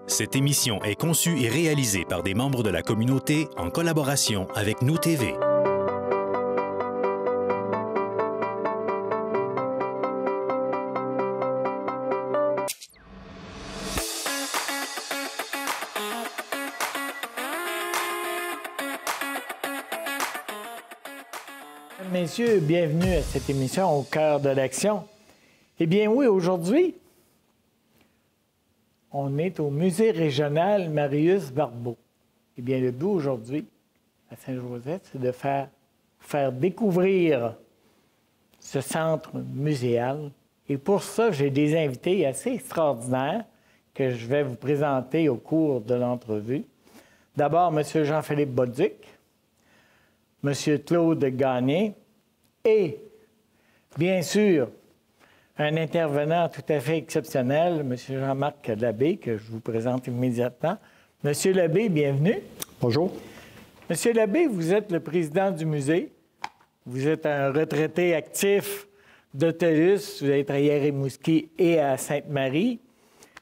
Cette émission est conçue et réalisée par des membres de la communauté en collaboration avec Nous TV. Messieurs, bienvenue à cette émission Au cœur de l'action. Eh bien oui, aujourd'hui, on est au Musée régional Marius-Barbeau. Eh bien, le but aujourd'hui, à Saint-Joseph, c'est de faire découvrir ce centre muséal. Et pour ça, j'ai des invités assez extraordinaires que je vais vous présenter au cours de l'entrevue. D'abord, M. Jean-Philippe Bolduc, M. Claude Gagné et, bien sûr, un intervenant tout à fait exceptionnel, M. Jean-Marc Labbé, que je vous présente immédiatement. M. Labbé, bienvenue. Bonjour. M. Labbé, vous êtes le président du musée. Vous êtes un retraité actif de TELUS. Vous avez travaillé à Rimouski et à Sainte-Marie,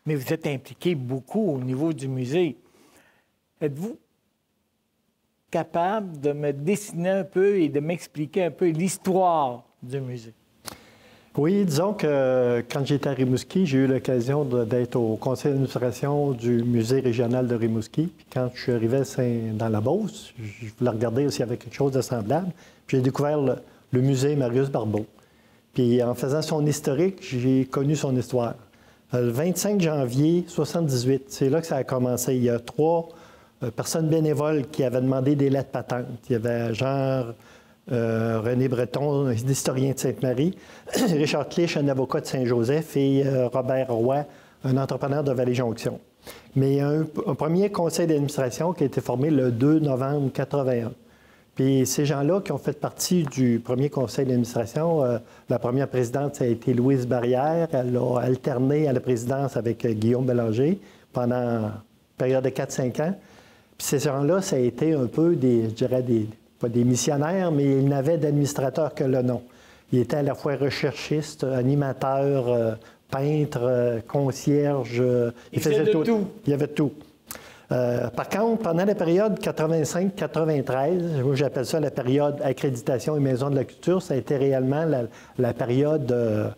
mais vous êtes impliqué beaucoup au niveau du musée. Êtes-vous capable de me dessiner un peu et de m'expliquer un peu l'histoire du musée? Oui, disons que quand j'étais à Rimouski, j'ai eu l'occasion d'être au conseil d'administration du musée régional de Rimouski. Puis quand je suis arrivé dans la Beauce, je voulais regarder s'il y avait quelque chose de semblable. Puis j'ai découvert le musée Marius-Barbeau. Puis en faisant son historique, j'ai connu son histoire. Le 25 janvier 1978, c'est là que ça a commencé. Il y a 3 personnes bénévoles qui avaient demandé des lettres patentes. Il y avait René Breton, un historien de Sainte-Marie, Richard Clich, un avocat de Saint-Joseph, et Robert Roy, un entrepreneur de Vallée-Jonction. Mais il y a un premier conseil d'administration qui a été formé le 2 novembre 1981. Puis ces gens-là qui ont fait partie du premier conseil d'administration, la première présidente, ça a été Louise Barrière. Elle a alterné à la présidence avec Guillaume Bélanger pendant une période de 4-5 ans. Puis ces gens-là, ça a été un peu pas des missionnaires, mais ils n'avaient d'administrateur que le nom. Ils étaient à la fois recherchistes, animateurs, peintres, concierges. Ils faisaient tout. Il y avait tout. Par contre, pendant la période 85-93, moi j'appelle ça la période accréditation et maison de la culture, ça a été réellement la période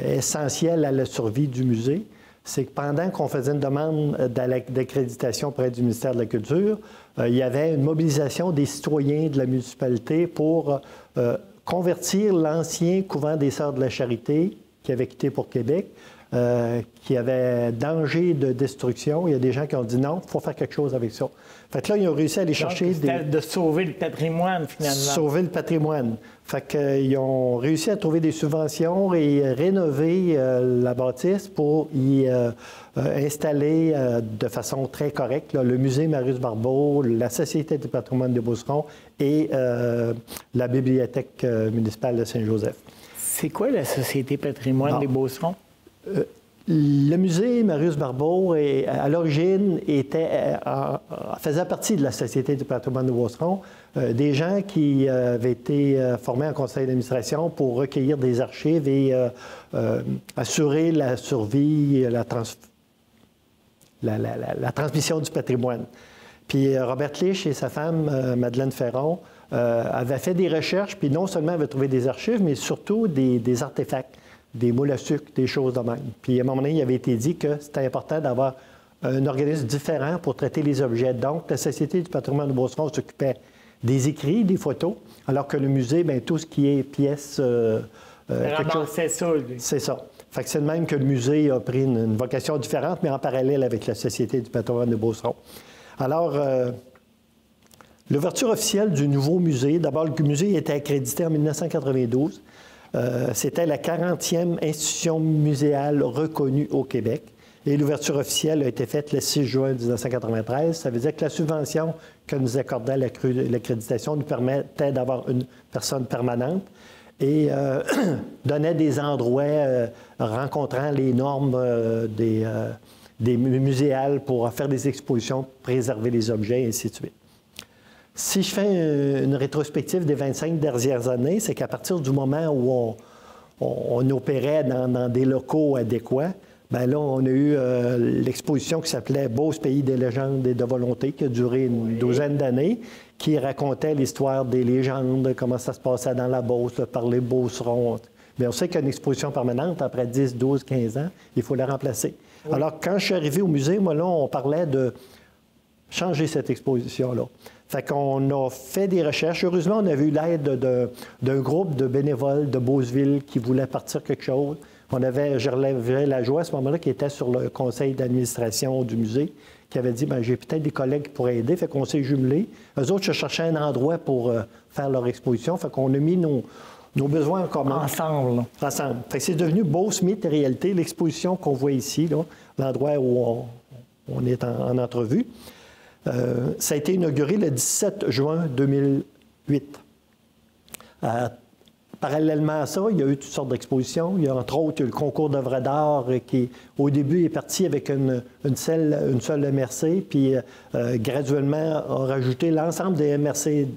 essentielle à la survie du musée. C'est que pendant qu'on faisait une demande d'accréditation auprès du ministère de la Culture, il y avait une mobilisation des citoyens de la municipalité pour convertir l'ancien couvent des Sœurs de la Charité, qui avait quitté pour Québec, qui avait danger de destruction. Il y a des gens qui ont dit non, il faut faire quelque chose avec ça. Fait que là, ils ont réussi à aller chercher de sauver le patrimoine, finalement. Sauver le patrimoine. Fait qu'ils ont réussi à trouver des subventions et rénover la bâtisse pour y installer de façon très correcte le musée Marius-Barbeau, la Société du patrimoine de Beauceron et la bibliothèque municipale de Saint-Joseph. C'est quoi la Société patrimoine des Beaucerons? Le musée Marius-Barbeau, à l'origine, faisait partie de la Société du patrimoine de Beauceron, des gens qui avaient été formés en conseil d'administration pour recueillir des archives et assurer la survie, la transmission du patrimoine. Puis Robert Clich et sa femme, Madeleine Ferron, avaient fait des recherches, puis non seulement avaient trouvé des archives, mais surtout des artefacts, des moules à sucre, des choses de même. Puis à un moment donné, il avait été dit que c'était important d'avoir un organisme différent pour traiter les objets. Donc, la Société du patrimoine de Beauceron s'occupait des écrits, des photos, alors que le musée, bien, tout ce qui est pièces... C'est ça, lui. C'est ça. Fait que c'est de même que le musée a pris une vocation différente, mais en parallèle avec la Société du patrimoine de Beauceron. Alors, l'ouverture officielle du nouveau musée, d'abord, le musée a été accrédité en 1992. C'était la 40e institution muséale reconnue au Québec. Et l'ouverture officielle a été faite le 6 juin 1993. Ça veut dire que la subvention que nous accordait l'accréditation nous permettait d'avoir une personne permanente et donnait des endroits rencontrant les normes des muséales pour faire des expositions, préserver les objets, et ainsi de suite. Si je fais une rétrospective des 25 dernières années, c'est qu'à partir du moment où on opérait dans des locaux adéquats, Bien là, on a eu l'exposition qui s'appelait « Beauce, pays des légendes et de volonté », qui a duré une douzaine d'années, qui racontait l'histoire des légendes, comment ça se passait dans la Beauce, par les Beaucerons. Mais on sait qu'une exposition permanente, après 10, 12, 15 ans, il faut la remplacer. Oui. Alors, quand je suis arrivé au musée, moi, là, on parlait de changer cette exposition-là. Fait qu'on a fait des recherches. Heureusement, on a eu l'aide d'un groupe de bénévoles de Beauceville qui voulaient partir quelque chose. On avait Gervais Lajoie, à ce moment-là, qui était sur le conseil d'administration du musée, qui avait dit, bien, j'ai peut-être des collègues qui pourraient aider. Fait qu'on s'est jumelés. Eux autres, je cherchais un endroit pour faire leur exposition. Fait qu'on a mis nos besoins en commun. Ensemble. Ensemble. Fait que c'est devenu Beauce, mythe et réalité, l'exposition qu'on voit ici, là, l'endroit où on est en entrevue. Ça a été inauguré le 17 juin 2008. Parallèlement à ça, il y a eu toutes sortes d'expositions. Il y a entre autres le concours d'œuvres d'art qui, au début, est parti avec une seule MRC, puis graduellement a rajouté l'ensemble des MRC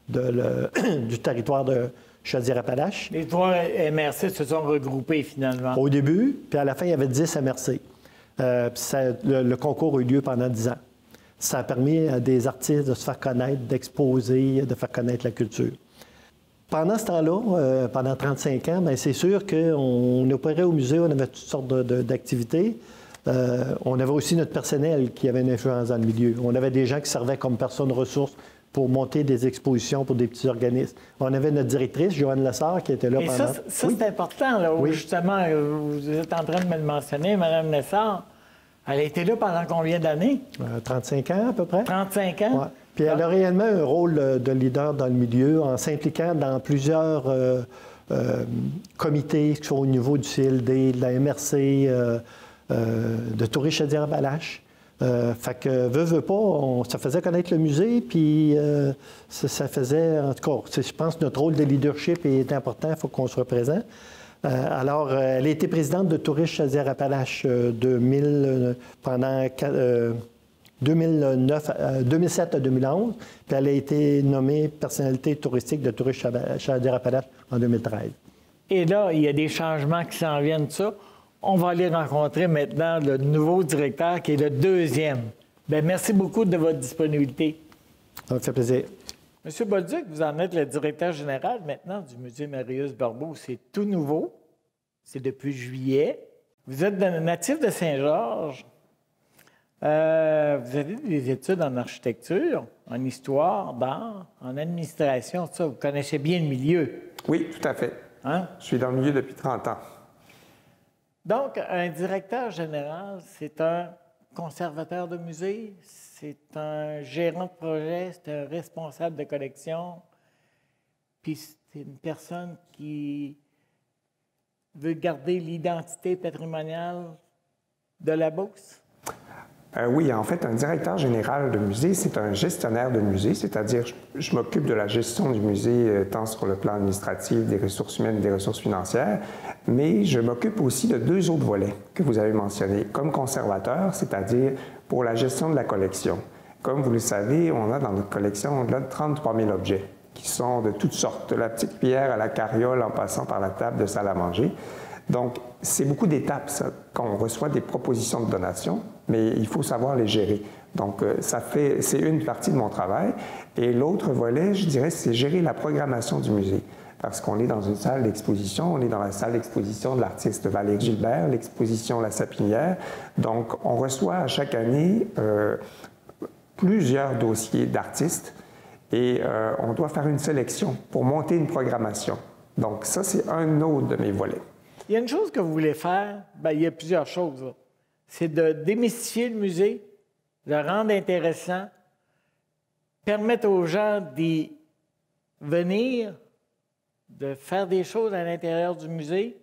du territoire de Chaudière-Appalaches. Les 3 MRC se sont regroupés finalement. Au début, puis à la fin, il y avait 10 MRC. Le concours a eu lieu pendant 10 ans. Ça a permis à des artistes de se faire connaître, d'exposer, de faire connaître la culture. Pendant ce temps-là, pendant 35 ans, bien, c'est sûr qu'on opérait au musée, on avait toutes sortes d'activités. On avait aussi notre personnel qui avait une influence dans le milieu. On avait des gens qui servaient comme personnes ressources pour monter des expositions pour des petits organismes. On avait notre directrice, Joanne Lessard, qui était là pendant... Ça, oui. C'est important, là, où justement, vous êtes en train de me le mentionner, Mme Lessard. Elle a été là pendant combien d'années? 35 ans, à peu près. 35 ans? Oui. Puis elle a réellement un rôle de leader dans le milieu en s'impliquant dans plusieurs comités qui sont au niveau du CLD, de la MRC, de Tourisme Chaudière-Appalaches. Fait que, veut pas, ça faisait connaître le musée, puis ça faisait, en tout cas, je pense que notre rôle de leadership est important, il faut qu'on soit présent. Alors, elle a été présidente de Tourisme Chaudière-Appalaches pendant 2007 à 2011, puis elle a été nommée personnalité touristique de Tourisme Chaudière-Appalaches en 2013. Et là, il y a des changements qui s'en viennent de ça. On va aller rencontrer maintenant le nouveau directeur, qui est le deuxième. Bien, merci beaucoup de votre disponibilité. Ça me fait plaisir. Monsieur Bolduc, vous en êtes le directeur général maintenant du Musée Marius Barbeau. C'est tout nouveau. C'est depuis juillet. Vous êtes natif de Saint-Georges. Vous avez des études en architecture, en histoire, d'art, en administration, tout ça. Vous connaissez bien le milieu. Oui, tout à fait. Hein? Je suis dans le milieu depuis 30 ans. Donc, un directeur général, c'est un conservateur de musée, c'est un gérant de projet, c'est un responsable de collection, puis c'est une personne qui veut garder l'identité patrimoniale de la Beauce? Oui, en fait, un directeur général de musée, c'est un gestionnaire de musée, c'est-à-dire je m'occupe de la gestion du musée tant sur le plan administratif, des ressources humaines et des ressources financières, mais je m'occupe aussi de 2 autres volets que vous avez mentionnés, comme conservateur, c'est-à-dire pour la gestion de la collection. Comme vous le savez, on a dans notre collection au-delà de 33 000 objets qui sont de toutes sortes, de la petite cuillère à la carriole en passant par la table de salle à manger. Donc, c'est beaucoup d'étapes, ça, quand on reçoit des propositions de donation, mais il faut savoir les gérer. Donc, c'est une partie de mon travail. Et l'autre volet, je dirais, c'est gérer la programmation du musée. Parce qu'on est dans une salle d'exposition, on est dans la salle d'exposition de l'artiste Valérie Gilbert, l'exposition La Sapinière. Donc, on reçoit à chaque année plusieurs dossiers d'artistes et on doit faire une sélection pour monter une programmation. Donc, ça, c'est un autre de mes volets. Il y a une chose que vous voulez faire, bien, il y a plusieurs choses. C'est de démystifier le musée, de le rendre intéressant, permettre aux gens d'y venir, de faire des choses à l'intérieur du musée,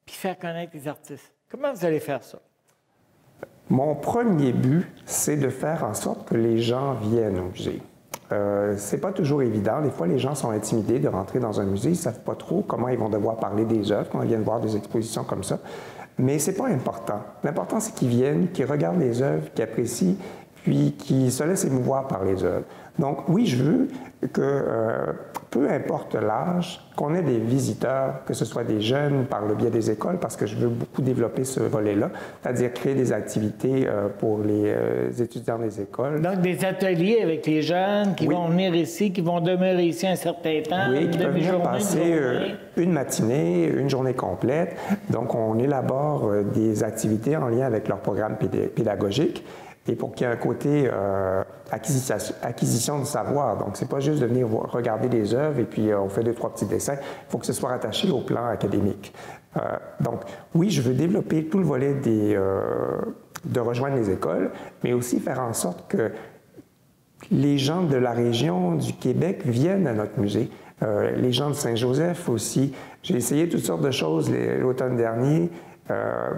puis faire connaître les artistes. Comment vous allez faire ça? Mon premier but, c'est de faire en sorte que les gens viennent au musée. C'est pas toujours évident. Des fois, les gens sont intimidés de rentrer dans un musée. Ils ne savent pas trop comment ils vont devoir parler des œuvres quand ils viennent voir des expositions comme ça. Mais c'est pas important. L'important, c'est qu'ils viennent, qu'ils regardent les œuvres, qu'ils apprécient, puis qui se laisse émouvoir par les œuvres. Donc oui, je veux que, peu importe l'âge, qu'on ait des visiteurs, que ce soit des jeunes par le biais des écoles, parce que je veux beaucoup développer ce volet-là, c'est-à-dire créer des activités pour les étudiants des écoles. Donc des ateliers avec les jeunes qui vont venir ici, qui vont demeurer ici un certain temps, qui peuvent venir passer une matinée, une journée complète. Donc on élabore des activités en lien avec leur programme pédagogique. Et pour qu'il y ait un côté acquisition de savoir. Donc, c'est pas juste de venir regarder des œuvres et puis on fait 2-3 petits dessins. Il faut que ce soit rattaché au plan académique. Donc, oui, je veux développer tout le volet de rejoindre les écoles, mais aussi faire en sorte que les gens de la région du Québec viennent à notre musée. Les gens de Saint-Joseph aussi. J'ai essayé toutes sortes de choses l'automne dernier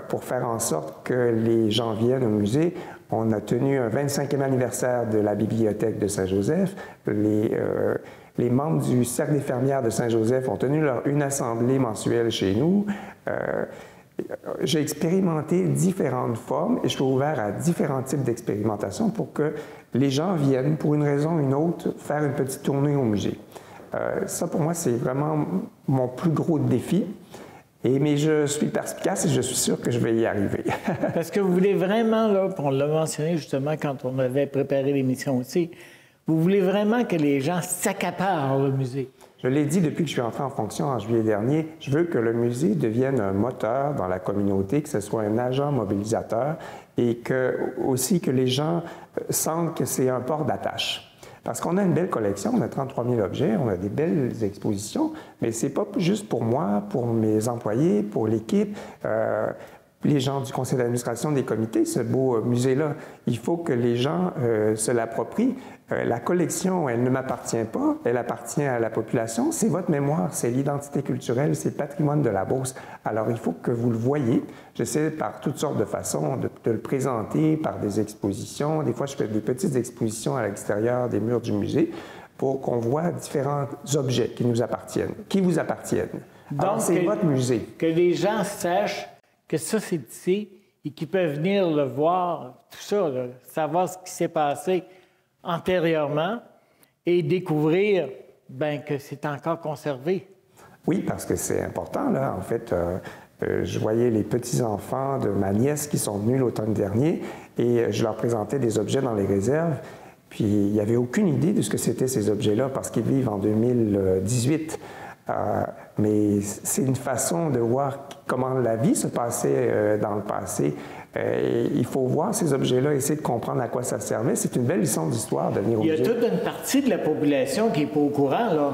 pour faire en sorte que les gens viennent au musée. On a tenu un 25e anniversaire de la bibliothèque de Saint-Joseph. Les membres du Cercle des fermières de Saint-Joseph ont tenu une assemblée mensuelle chez nous. J'ai expérimenté différentes formes et je suis ouvert à différents types d'expérimentation pour que les gens viennent, pour une raison ou une autre, faire une petite tournée au musée. Ça, pour moi, c'est vraiment mon plus gros défi. Mais je suis perspicace et je suis sûr que je vais y arriver. Parce que vous voulez vraiment, là, on l'a mentionné justement quand on avait préparé l'émission aussi, vous voulez vraiment que les gens s'accaparent le musée. Je l'ai dit depuis que je suis entré en fonction en juillet dernier, je veux que le musée devienne un moteur dans la communauté, que ce soit un agent mobilisateur et aussi que les gens sentent que c'est un port d'attache. Parce qu'on a une belle collection, on a 33 000 objets, on a des belles expositions, mais c'est pas juste pour moi, pour mes employés, pour l'équipe, les gens du conseil d'administration, des comités, ce beau musée-là. Il faut que les gens se l'approprient. La collection, elle ne m'appartient pas, elle appartient à la population. C'est votre mémoire, c'est l'identité culturelle, c'est le patrimoine de la Beauce. Alors, il faut que vous le voyez. J'essaie par toutes sortes de façons de le présenter, par des expositions. Des fois, je fais des petites expositions à l'extérieur des murs du musée pour qu'on voit différents objets qui nous appartiennent, qui vous appartiennent. Donc, c'est votre musée. Que les gens sachent que ça, c'est ici et qu'ils peuvent venir le voir, tout ça, là, savoir ce qui s'est passé antérieurement et découvrir que c'est encore conservé. Oui, parce que c'est important, là. En fait, je voyais les petits-enfants de ma nièce qui sont venus l'automne dernier et je leur présentais des objets dans les réserves. Puis, il n'y avait aucune idée de ce que c'était ces objets-là parce qu'ils vivent en 2018. Mais c'est une façon de voir comment la vie se passait dans le passé. Il faut voir ces objets-là, essayer de comprendre à quoi ça servait. C'est une belle leçon d'histoire de venir au musée. Il y a toute une partie de la population qui n'est pas au courant, là.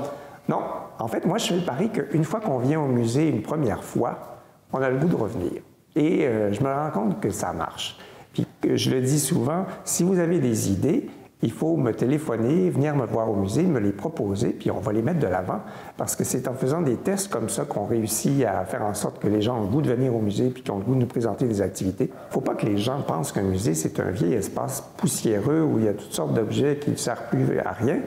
Non. En fait, moi, je fais le pari qu'une fois qu'on vient au musée une première fois, on a le goût de revenir. Et je me rends compte que ça marche. Puis je le dis souvent, si vous avez des idées, il faut me téléphoner, venir me voir au musée, me les proposer, puis on va les mettre de l'avant. Parce que c'est en faisant des tests comme ça qu'on réussit à faire en sorte que les gens ont le goût de venir au musée puis qu'ils ont le goût de nous présenter des activités. Il ne faut pas que les gens pensent qu'un musée, c'est un vieil espace poussiéreux où il y a toutes sortes d'objets qui ne servent plus à rien.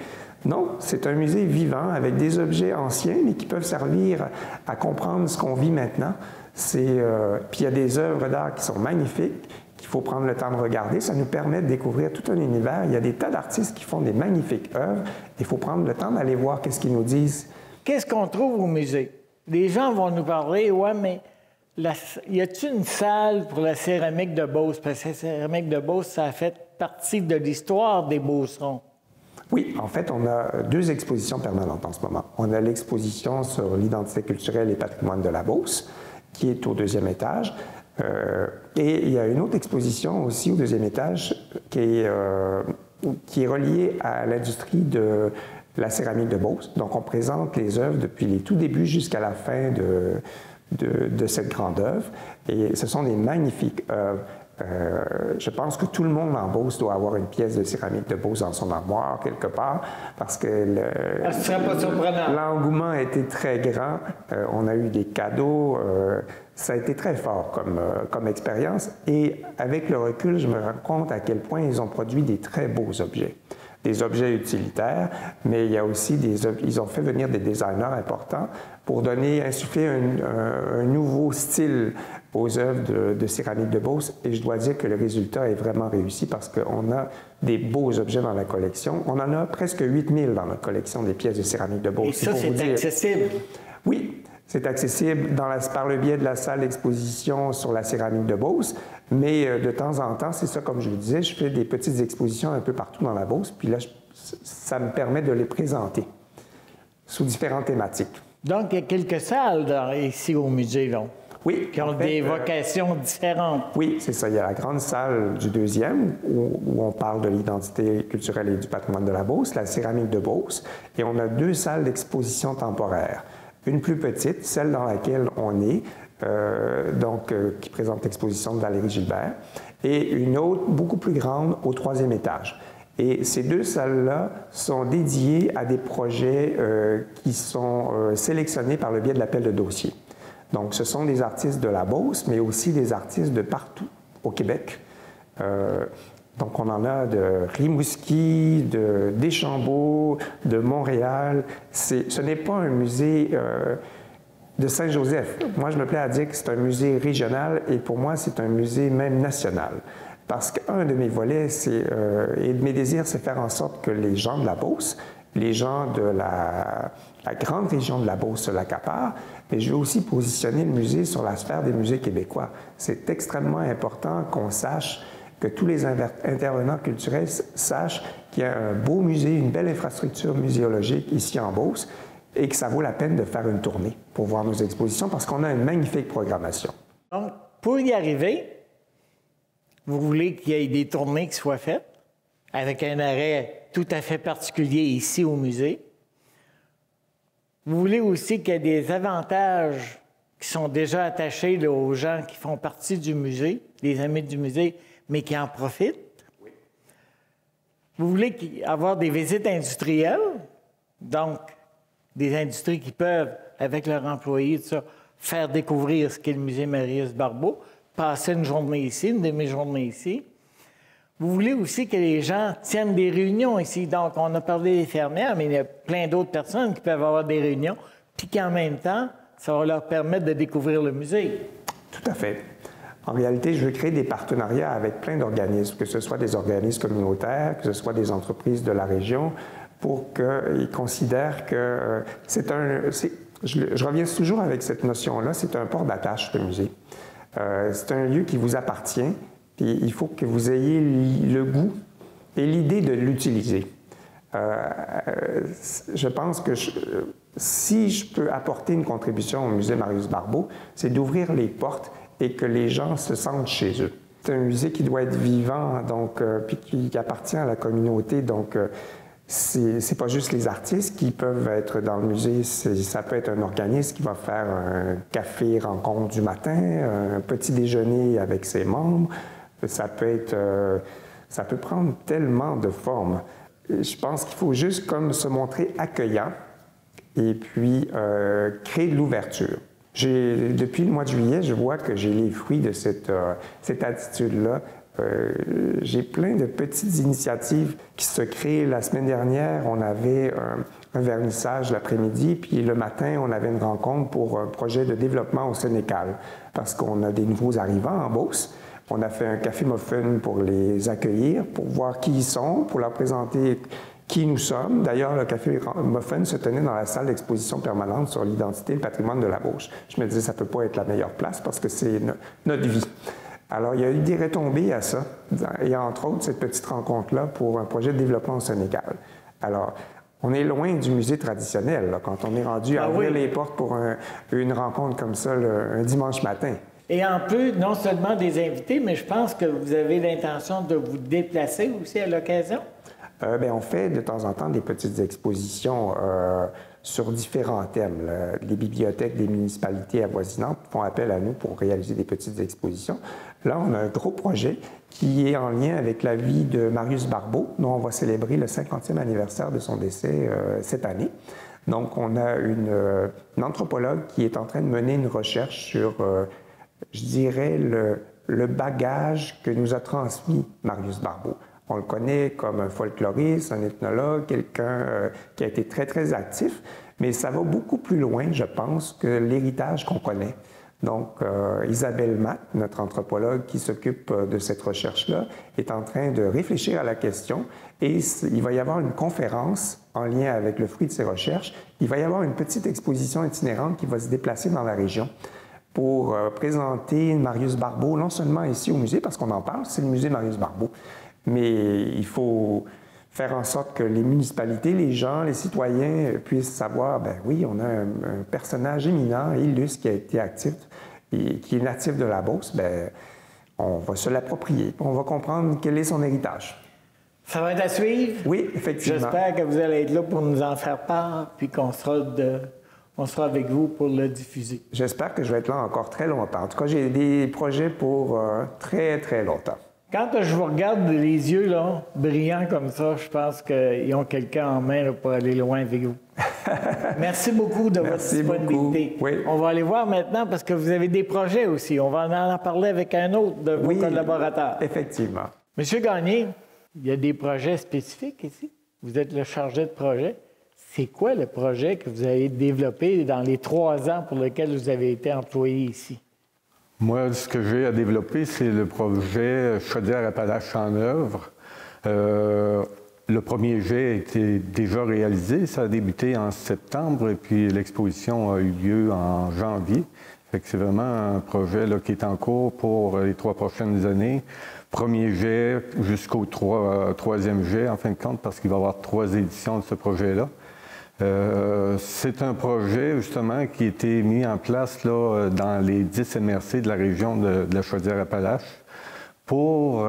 Non, c'est un musée vivant avec des objets anciens, mais qui peuvent servir à comprendre ce qu'on vit maintenant. Puis il y a des œuvres d'art qui sont magnifiques, qu'il faut prendre le temps de regarder. Ça nous permet de découvrir tout un univers. Il y a des tas d'artistes qui font des magnifiques œuvres. Il faut prendre le temps d'aller voir qu'est-ce qu'ils nous disent. Qu'est-ce qu'on trouve au musée? Les gens vont nous parler, ouais, mais y a-t-il une salle pour la céramique de Beauce? Parce que la céramique de Beauce, ça a fait partie de l'histoire des Beaucerons. Oui, en fait, on a 2 expositions permanentes en ce moment. On a l'exposition sur l'identité culturelle et patrimoine de la Beauce, qui est au 2e étage. Et il y a une autre exposition aussi au 2e étage qui est reliée à l'industrie de la céramique de Beauce. Donc, on présente les œuvres depuis les tout débuts jusqu'à la fin de cette grande œuvre. Et ce sont des magnifiques œuvres. Je pense que tout le monde en Beauce doit avoir une pièce de céramique de Beauce dans son armoire, quelque part, parce que l'engouement a été très grand. On a eu des cadeaux. Ça a été très fort comme expérience. Et avec le recul, je me rends compte à quel point ils ont produit des très beaux objets. Des objets utilitaires, mais il y a aussi ils ont fait venir des designers importants pour insuffler un nouveau style aux œuvres de céramique de Beauce. Et je dois dire que le résultat est vraiment réussi parce qu'on a des beaux objets dans la collection. On en a presque 8000 dans notre collection des pièces de céramique de Beauce. Et ça, c'est accessible? Oui, c'est accessible par le biais de la salle d'exposition sur la céramique de Beauce. Mais de temps en temps, c'est ça, comme je vous disais, je fais des petites expositions un peu partout dans la Beauce. Puis là, ça me permet de les présenter sous différentes thématiques. Donc, il y a quelques salles ici au musée, là. Oui. Qui ont des vocations différentes. Oui, c'est ça. Il y a la grande salle du deuxième, où on parle de l'identité culturelle et du patrimoine de la Beauce, la céramique de Beauce. Et on a 2 salles d'exposition temporaire. Une plus petite, celle dans laquelle on est, qui présente l'exposition de Valérie Gilbert, et une autre beaucoup plus grande au 3e étage. Et ces 2 salles-là sont dédiées à des projets qui sont sélectionnés par le biais de l'appel de dossier. Donc, ce sont des artistes de la Beauce, mais aussi des artistes de partout au Québec. Donc, on en a de Rimouski, de Deschambault, de Montréal. Ce n'est pas un musée de Saint-Joseph. Moi, je me plais à dire que c'est un musée régional et pour moi, c'est un musée même national. Parce qu'un de mes volets et de mes désirs, c'est faire en sorte que les gens de la Beauce, les gens de la grande région de la Beauce se l'accaparent, mais je veux aussi positionner le musée sur la sphère des musées québécois. C'est extrêmement important qu'on sache, que tous les intervenants culturels sachent qu'il y a un beau musée, une belle infrastructure muséologique ici en Beauce et que ça vaut la peine de faire une tournée pour voir nos expositions parce qu'on a une magnifique programmation. Donc, pour y arriver, vous voulez qu'il y ait des tournées qui soient faites avec un arrêt tout à fait particulier ici au musée. Vous voulez aussi qu'il y ait des avantages qui sont déjà attachés là, aux gens qui font partie du musée, les amis du musée, mais qui en profitent. Oui. Vous voulez avoir des visites industrielles, donc des industries qui peuvent, avec leurs employés, tout ça, faire découvrir ce qu'est le musée Marius-Barbeau, passer une journée ici, une demi-journée ici. Vous voulez aussi que les gens tiennent des réunions ici. Donc, on a parlé des fermières, mais il y a plein d'autres personnes qui peuvent avoir des réunions, puis qu'en même temps, ça va leur permettre de découvrir le musée. Tout à fait. En réalité, je veux créer des partenariats avec plein d'organismes, que ce soit des organismes communautaires, que ce soit des entreprises de la région, pour qu'ils considèrent que je reviens toujours avec cette notion-là, c'est un port d'attache, le musée. C'est un lieu qui vous appartient, puis il faut que vous ayez le goût et l'idée de l'utiliser. Je pense que si je peux apporter une contribution au musée Marius-Barbeau, c'est d'ouvrir les portes et que les gens se sentent chez eux. C'est un musée qui doit être vivant, donc, puis qui appartient à la communauté, donc c'est pas juste les artistes qui peuvent être dans le musée, ça peut être un organisme qui va faire un café rencontre du matin, un petit déjeuner avec ses membres, ça peut prendre tellement de formes. Je pense qu'il faut juste comme se montrer accueillant et puis créer de l'ouverture. Depuis le mois de juillet, je vois que j'ai les fruits de cette attitude-là. J'ai plein de petites initiatives qui se créent. La semaine dernière, on avait un vernissage l'après-midi, puis le matin, on avait une rencontre pour un projet de développement au Sénégal, parce qu'on a des nouveaux arrivants en Beauce. On a fait un café muffin pour les accueillir, pour voir qui ils sont, pour leur présenter qui nous sommes. D'ailleurs, le café muffin se tenait dans la salle d'exposition permanente sur l'identité et le patrimoine de la Beauce. Je me disais, ça ne peut pas être la meilleure place parce que c'est notre vie. Alors, il y a eu des retombées à ça, et entre autres, cette petite rencontre-là pour un projet de développement au Sénégal. Alors, on est loin du musée traditionnel, là, quand on est rendu à ouvrir les portes pour une rencontre comme ça, un dimanche matin. Et en plus, non seulement des invités, mais je pense que vous avez l'intention de vous déplacer aussi à l'occasion? On fait de temps en temps des petites expositions sur différents thèmes. Les bibliothèques des municipalités avoisinantes font appel à nous pour réaliser des petites expositions. Là, on a un gros projet qui est en lien avec la vie de Marius Barbeau, dont on va célébrer le 50e anniversaire de son décès cette année. Donc, on a une anthropologue qui est en train de mener une recherche sur, je dirais, le bagage que nous a transmis Marius Barbeau. On le connaît comme un folkloriste, un ethnologue, quelqu'un qui a été très, très actif, mais ça va beaucoup plus loin, je pense, que l'héritage qu'on connaît. Donc, Isabelle Matt, notre anthropologue qui s'occupe de cette recherche-là, est en train de réfléchir à la question et il va y avoir une conférence en lien avec le fruit de ses recherches. Il va y avoir une petite exposition itinérante qui va se déplacer dans la région pour présenter Marius Barbeau, non seulement ici au musée, parce qu'on en parle, c'est le musée Marius Barbeau, mais il faut faire en sorte que les municipalités, les gens, les citoyens puissent savoir, ben oui, on a un personnage éminent, illustre, qui a été actif et qui est natif de la Beauce, ben on va se l'approprier, on va comprendre quel est son héritage. Ça va être à suivre? Oui, effectivement. J'espère que vous allez être là pour nous en faire part, puis qu'on sera avec vous pour le diffuser. J'espère que je vais être là encore très longtemps. En tout cas, j'ai des projets pour très, très longtemps. Quand je vous regarde les yeux là, brillants comme ça, je pense qu'ils ont quelqu'un en main là, pour aller loin avec vous. Merci beaucoup de votre disponibilité. Oui. On va aller voir maintenant parce que vous avez des projets aussi. On va en parler avec un autre de vos collaborateurs. Effectivement. Monsieur Gagné, il y a des projets spécifiques ici. Vous êtes le chargé de projet. C'est quoi le projet que vous avez développé dans les 3 ans pour lesquels vous avez été employé ici? Moi, ce que j'ai à développer, c'est le projet Chaudière-Appalaches en œuvre. Le premier jet a été déjà réalisé. Ça a débuté en septembre et puis l'exposition a eu lieu en janvier. Fait que c'est vraiment un projet là, qui est en cours pour les 3 prochaines années. Premier jet jusqu'au 3e jet, en fin de compte, parce qu'il va y avoir 3 éditions de ce projet-là. C'est un projet, justement, qui a été mis en place là, dans les 10 MRC de la région de la Chaudière-Appalaches pour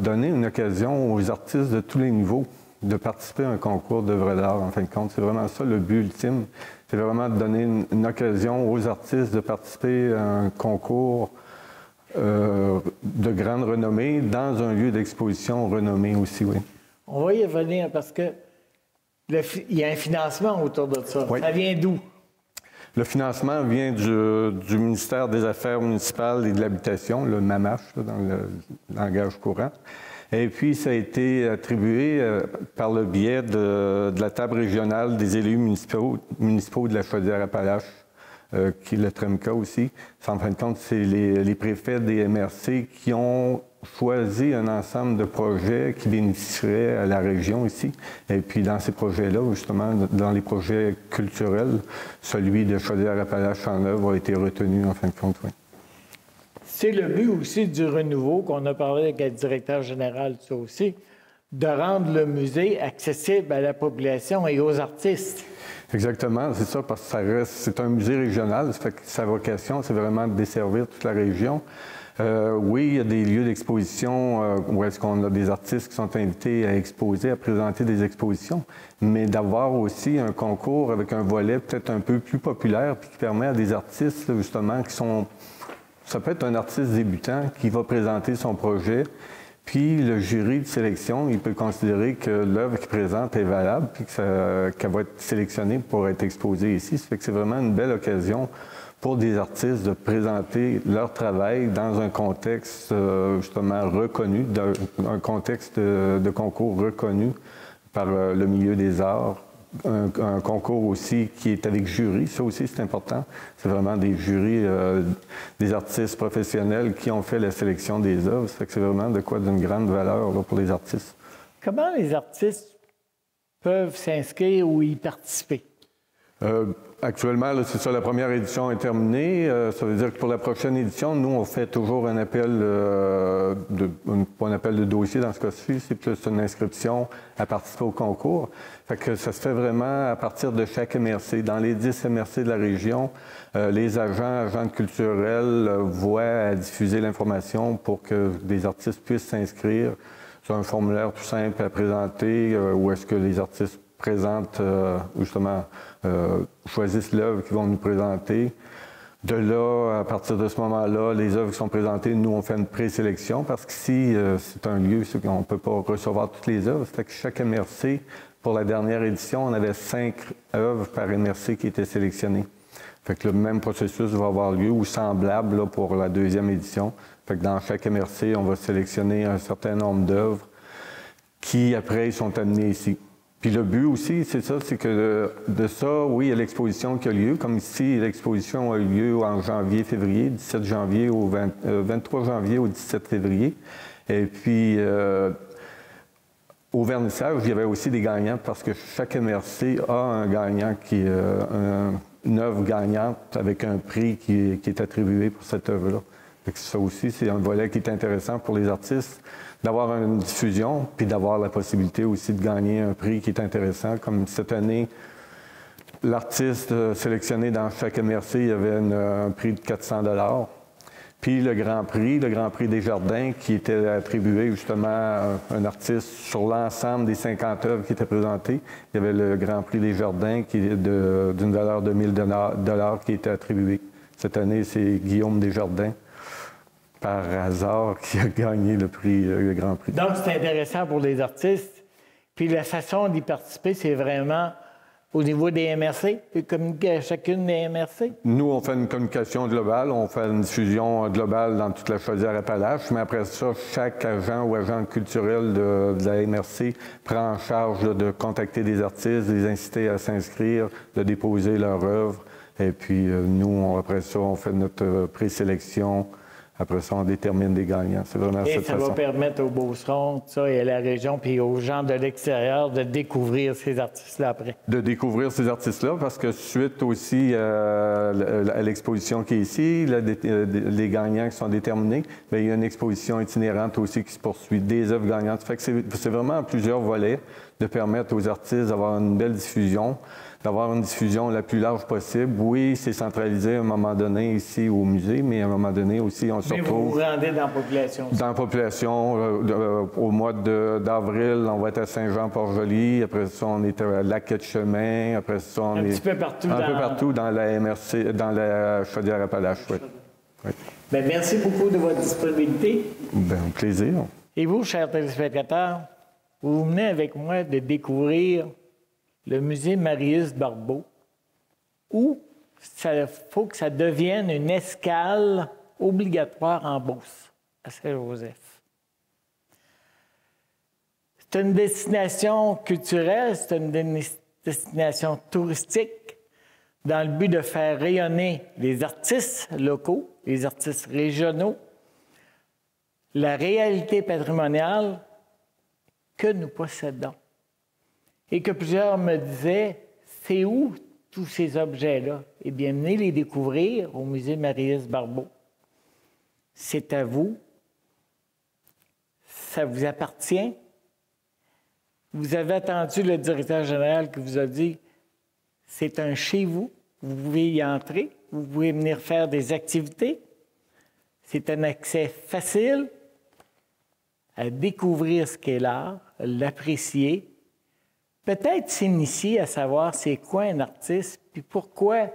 donner une occasion aux artistes de tous les niveaux de participer à un concours d'œuvres d'art, en fin de compte. C'est vraiment ça le but ultime. C'est vraiment de donner une occasion aux artistes de participer à un concours de grande renommée dans un lieu d'exposition renommé aussi, oui. On va y revenir parce que il y a un financement autour de ça. Oui. Ça vient d'où? Le financement vient du ministère des Affaires municipales et de l'Habitation, le MAMAH, là, dans le langage courant. Et puis, ça a été attribué par le biais de la table régionale des élus municipaux de la Chaudière-Appalaches, qui est le TREMCA aussi. En fin de compte, c'est les préfets des MRC qui ont choisi un ensemble de projets qui bénéficieraient à la région ici. Et puis, dans ces projets-là, justement, dans les projets culturels, celui de Chaudière-Appalaches en œuvre a été retenu, en fin de compte, oui. C'est le but aussi du renouveau, qu'on a parlé avec le directeur général de ça aussi, de rendre le musée accessible à la population et aux artistes. Exactement, c'est ça, parce que c'est un musée régional, ça fait que sa vocation, c'est vraiment de desservir toute la région. Oui, il y a des lieux d'exposition où est-ce qu'on a des artistes qui sont invités à exposer, à présenter des expositions, mais d'avoir aussi un concours avec un volet peut-être un peu plus populaire, puis qui permet à des artistes, justement, qui sont... Ça peut être un artiste débutant qui va présenter son projet, puis le jury de sélection, il peut considérer que l'œuvre qu'il présente est valable, puis qu'elle va être sélectionnée pour être exposée ici. Ça fait que c'est vraiment une belle occasion pour des artistes de présenter leur travail dans un contexte justement reconnu, un contexte de concours reconnu par le milieu des arts. Un concours aussi qui est avec jury, ça aussi c'est important. C'est vraiment des jurys, des artistes professionnels qui ont fait la sélection des œuvres. Ça fait que c'est vraiment de quoi d'une grande valeur là, pour les artistes. Comment les artistes peuvent s'inscrire ou y participer? Actuellement, là, c'est ça, la première édition est terminée. Ça veut dire que pour la prochaine édition, nous, on fait toujours un appel, pas un appel de dossier dans ce cas-ci, c'est plus une inscription à participer au concours. Fait que ça se fait vraiment à partir de chaque MRC. Dans les 10 MRC de la région, les agents culturels voient à diffuser l'information pour que des artistes puissent s'inscrire. C'est un formulaire tout simple à présenter où est-ce que les artistes présentent, justement, choisissent l'œuvre qu'ils vont nous présenter. De là, à partir de ce moment-là, les œuvres qui sont présentées, nous, on fait une présélection parce qu'ici, c'est un lieu où on ne peut pas recevoir toutes les œuvres. Ça fait que chaque MRC, pour la dernière édition, on avait 5 œuvres par MRC qui étaient sélectionnées. Fait que le même processus va avoir lieu ou semblable là, pour la deuxième édition. Fait que dans chaque MRC, on va sélectionner un certain nombre d'œuvres qui, après, sont amenées ici. Puis le but aussi, c'est ça, c'est que de ça, oui, il y a l'exposition qui a lieu. Comme ici, l'exposition a eu lieu en janvier-février, 17 janvier au 23 janvier au 17 février. Et puis, au vernissage, il y avait aussi des gagnants parce que chaque MRC a un gagnant qui est une œuvre gagnante avec un prix qui est attribué pour cette œuvre-là. Ça aussi, c'est un volet qui est intéressant pour les artistes, d'avoir une diffusion, puis d'avoir la possibilité aussi de gagner un prix qui est intéressant. Comme cette année, l'artiste sélectionné dans chaque MRC, il y avait un prix de 400 $. Puis le Grand Prix Desjardins, qui était attribué justement à un artiste sur l'ensemble des 50 œuvres qui étaient présentées. Il y avait le Grand Prix Desjardins qui est d'une valeur de 1 000 $ qui était attribué. Cette année, c'est Guillaume Desjardins, par hasard, qui a gagné le Grand Prix. Donc, c'est intéressant pour les artistes. Puis la façon d'y participer, c'est vraiment au niveau des MRC, de communiquer à chacune des MRC? Nous, on fait une communication globale, on fait une diffusion globale dans toute la Chaudière-Appalaches, mais après ça, chaque agent ou agent culturel de la MRC prend en charge de contacter des artistes, de les inciter à s'inscrire, de déposer leur œuvre. Et puis, nous, après ça, on fait notre présélection. Après ça, on détermine des gagnants. C'est vraiment cette façon. Et ça va permettre aux Beaucerons, tout ça, et à la région, puis aux gens de l'extérieur de découvrir ces artistes-là après. De découvrir ces artistes-là, parce que suite aussi à l'exposition qui est ici, les gagnants qui sont déterminés, bien, il y a une exposition itinérante aussi qui se poursuit, des œuvres gagnantes. Fait que c'est vraiment plusieurs volets de permettre aux artistes d'avoir une belle diffusion, d'avoir une diffusion la plus large possible. Oui, c'est centralisé à un moment donné ici au musée, mais à un moment donné aussi, on se retrouve... Mais vous vous rendez dans la population? Dans la population. Au mois d'avril, on va être à Saint-Jean-Port-Joli. Après ça, on est à Lac-Etchemin. Après ça, on est... Un petit peu partout. Un peu partout dans la MRC, dans la Chaudière-Appalaches, oui. Oui. Bien, merci beaucoup de votre disponibilité. Bien, plaisir. Et vous, chers téléspectateurs, vous venez avec moi de découvrir le musée Marius Barbeau, où il faut que ça devienne une escale obligatoire en Beauce, à Saint-Joseph. C'est une destination culturelle, c'est une destination touristique, dans le but de faire rayonner les artistes locaux, les artistes régionaux, la réalité patrimoniale que nous possédons. Et que plusieurs me disaient, c'est où tous ces objets-là? Eh bien, venez les découvrir au musée Marius Barbeau. C'est à vous. Ça vous appartient. Vous avez attendu le directeur général qui vous a dit, c'est un chez vous. Vous pouvez y entrer. Vous pouvez venir faire des activités. C'est un accès facile à découvrir ce qu'est l'art, l'apprécier, peut-être s'initier à savoir c'est quoi un artiste, puis pourquoi,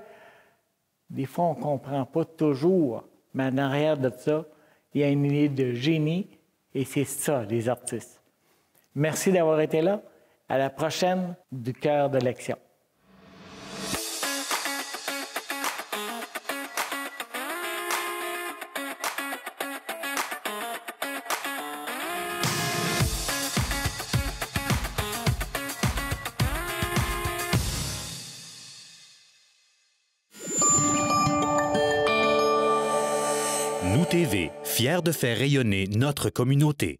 des fois, on ne comprend pas toujours, mais en arrière de ça, il y a une idée de génie, et c'est ça, les artistes. Merci d'avoir été là. À la prochaine du Cœur de l'Action. Nous TV, fiers de faire rayonner notre communauté.